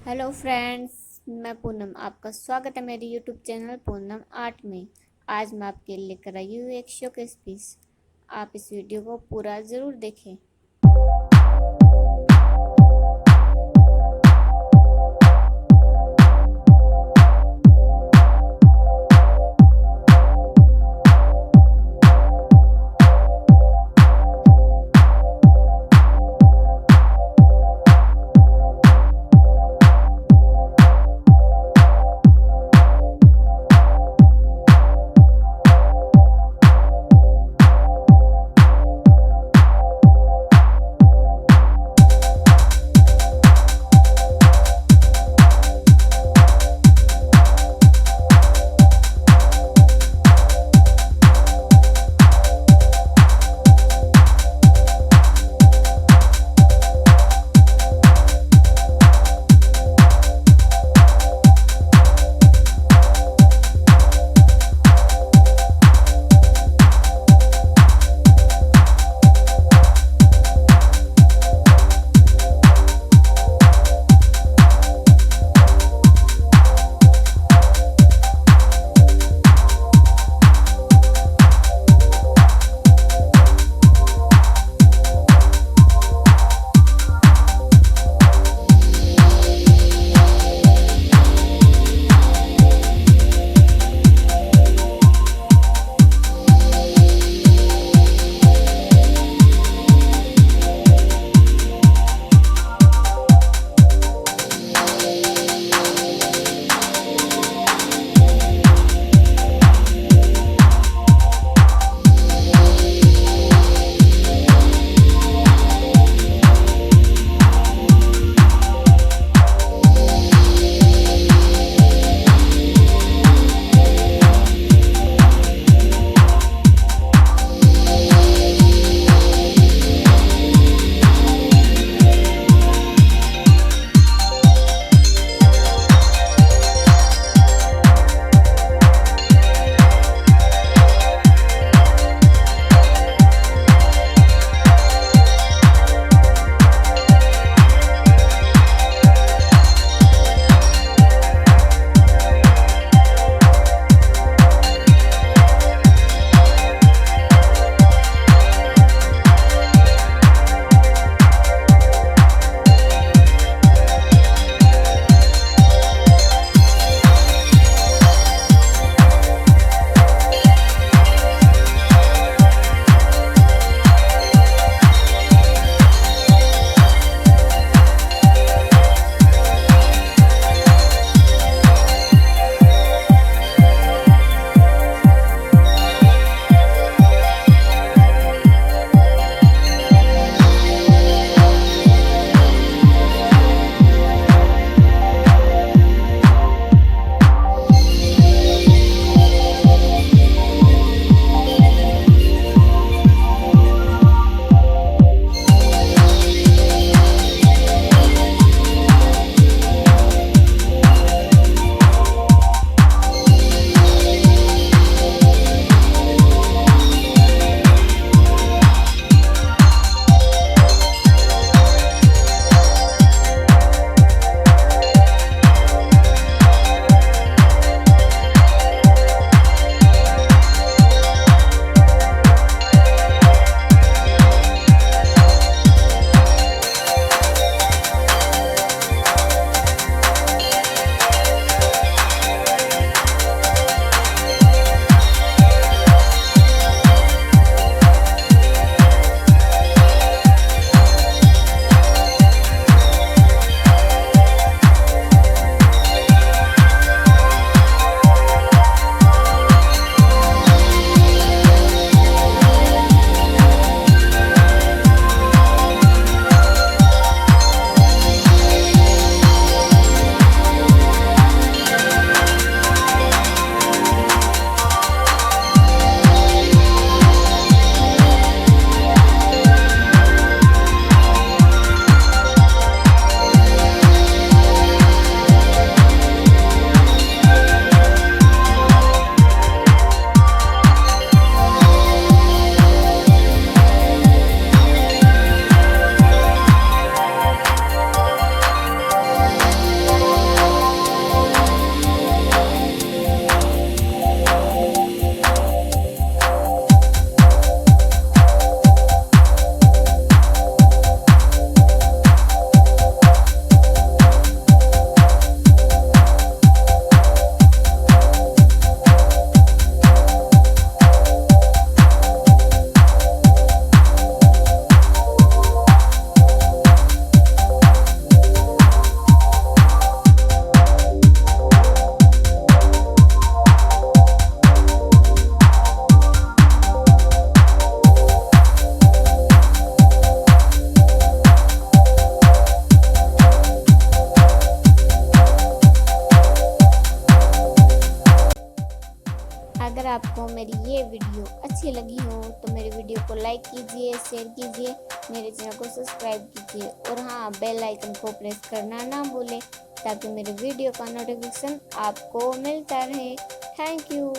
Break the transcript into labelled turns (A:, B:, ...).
A: Hello friends, मैं पूनम। आपका स्वागत है मेरे यूट्यूब चैनल पूनम आर्ट में। आज मैं आपके लिए लेकर आई हूँ एक शोकेस पीस। आप इस वीडियो को पूरा ज़रूर देखें। मेरी ये वीडियो अच्छी लगी हो तो मेरे वीडियो को लाइक कीजिए, शेयर कीजिए, मेरे चैनल को सब्सक्राइब कीजिए और हाँ, बेल आइकन को प्रेस करना ना भूलें ताकि मेरे वीडियो का नोटिफिकेशन आपको मिलता रहे। Thank you.